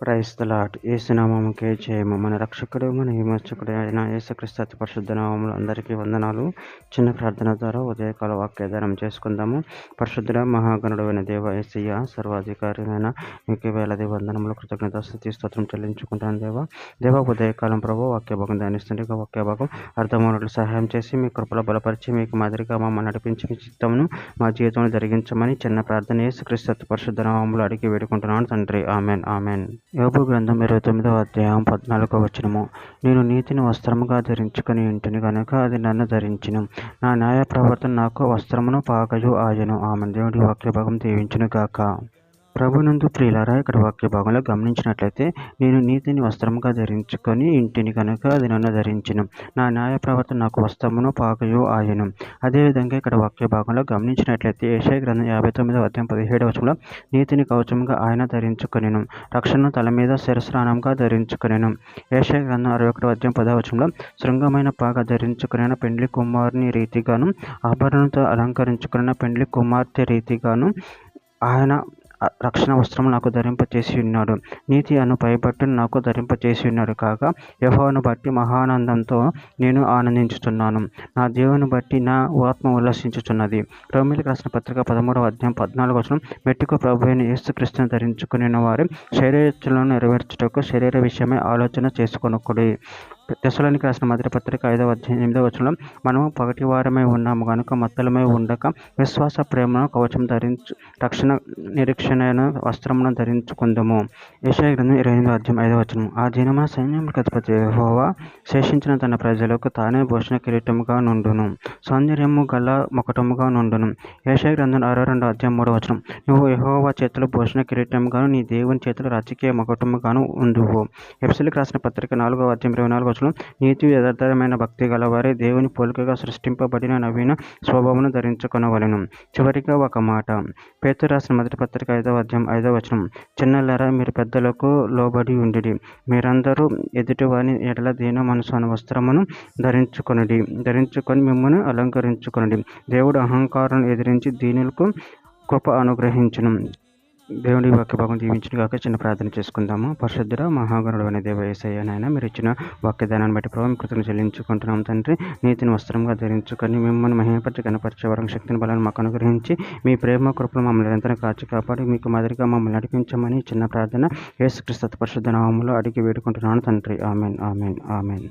Praise the lord. యేసునామముకే జయము. మన రక్షకుడు మన విమోచకుడు అయిన యేసుక్రీస్తు అతి పరిశుద్ధ నామములో అందరికీ వందనాలు. చిన్న ప్రార్థన ద్వారా ఉదయకాల వాక్యదానం చేసుకుందాము. పరిశుద్ధుడ మహాగణుడైన దేవ యేసయ్య, సర్వాధికారి అయిన మీకు వేలాది వందనములు, కృతజ్ఞత స్తుతి స్తోత్రం చెల్లించుకుంటాను దేవ. ఉదయకాలం ప్రభు వాక్యభాగం ధ్యానిస్తుండే వాక్యభాగం అర్థమవునట్లు సహాయం చేసి మీ కృపలో బలపరిచి మీకు మాదిరిగా మమ్మల్ని నడిపించి మీ చిత్తమును మా జీవితంలో జరిగించమని చిన్న ప్రార్థన యేసుక్రీస్తు అతి పరిశుద్ధ నామములో అడిగి వేడుకుంటున్నాను తండ్రి. Amen amen. యోబు గ్రంథం 29వ అధ్యాయం 14వ వచనము. నేను నీతిని వస్త్రముగా ధరించుకుని ఇంటిని కనుక అది నన్ను ధరించును. నా న్యాయ ప్రవర్తన నాకు వస్త్రమును పాకయు ఆయను. ఆమెన్. దేవుడి వాక్య భాగం దీవించును గాక. ప్రభునందు ప్రియులారా, ఇక్కడ వాక్య భాగంలో గమనించినట్లయితే, నేను నీతిని వస్త్రముగా ధరించుకొని ఇంటిని కనుక అది నన్ను ధరించును. నా న్యాయ ప్రవర్తన నాకు వస్త్రమును పాకయు ఆయను. అదేవిధంగా ఇక్కడ వాక్య భాగంలో గమనించినట్లయితే యెషయా గ్రంథం 59వ అధ్యాయం 17వ వచనంలో నీతిని కవచముగా ఆయన ధరించుకొనెను, రక్షణను తల మీద శిరస్నానంగా ధరించుకొనెను. యెషయా గ్రంథం 61వ అధ్యాయం 10వ వచనంలో శృంగమైన పాక ధరించుకున్న పెండ్లి కుమారుని రీతిగాను, ఆభరణంతో అలంకరించుకున్న పెండ్లి కుమార్తె రీతిగాను ఆయన రక్షణ వస్త్రం నాకు ధరింపచేసి ఉన్నాడు. నీతి అను పైబట్టును నాకు ధరింపచేసి ఉన్నాడు కాగా యెహోవాను బట్టి మహానందంతో నేను ఆనందించుతున్నాను. నా దేవుని బట్టి నా ఆత్మ ఉల్లసించుచున్నది. రోమీయులకు రాసిన పత్రిక 13వ అధ్యాయం 14వ వచనం. మెట్టుకు ప్రభువైన యేసుక్రీస్తును ధరించుకుని వారి శరీరలను నెరవేర్చుటకు శరీర విషయమై ఆలోచన చేసుకొనకుడి. తెస్సలోనికీయులకు రాసిన మొదటి పత్రిక 5వ అధ్యాయం 8వ వచనంలో మనము పగటివారమై ఉన్నాము గనుక మత్తలమై ఉండక విశ్వాస ప్రేమను కవచం ధరించు, రక్షణ నిరీక్షణను వస్త్రమును ధరించుకుందాము. యెషయా గ్రంథం 28వ అధ్యాయం 5వ వచనం. ఆ దినమున సైన్యములకు అధిపతి యెహోవా శేషించిన తన ప్రజలకు తానే భూషణ కిరీటముగా నుండును, సౌందర్యము గల ముకుటముగా నుండును. యెషయా గ్రంథం 62వ అధ్యాయం 3వ వచనం. నువ్వు యెహోవా చేతిలో భూషణ కిరీటముగాను నీ దేవుని చేతిలో రాజకీయ ముకుటముగాను ఉండువు. ఎఫెసీయులకు రాసిన పత్రిక 4వ అధ్యాయం 24వ వచనం. నీతి యథార్థమైన భక్తి గలవారే దేవుని పోలికగా సృష్టింపబడిన నవీన స్వభావమును ధరించుకొనవలెను. చివరిగా ఒక మాట. పేతురు రాసిన మొదటి పత్రిక 5వ అధ్యాయం 5వ వచనం. చిన్నలారా, మీరు పెద్దలకు లోబడి ఉండిడి. మీరందరూ ఎదుటివాని ఎడల దీన మనసు అను వస్త్రమును ధరించుకొని మిమ్మల్ని అలంకరించుకొనుడి. దేవుడు అహంకారం ఎదిరించి దీనులకు కృప అనుగ్రహించును. దేవుడి వాక్య భాగం దీవించును కాక. చిన్న ప్రార్థన చేసుకుందాము. పరిశుద్ధుడ మహాగణుడైన దేవ యేసయ్య, నాయన మీరు ఇచ్చిన వాక్యదానాన్ని బట్టి ప్రభు కృతజ్ఞతలు చెల్లించుకుంటున్నాం తండ్రి. నీతిని వస్త్రంగా ధరించుకొని మిమ్మల్ని మహిమపరిచి కనపరిచే వరం శక్తిని బలాన్ని మాకు అనుగ్రహించి మీ ప్రేమ కృపను మమ్మల్ని నిరంతరం కాచి కాపాడి మీకు మాదిరిగా మమ్మల్ని నడిపించమని చిన్న ప్రార్థన యేసుక్రీస్తు పరిశుద్ధ నామములో అడిగి వేడుకుంటున్నాను తండ్రి. Amen amen amen.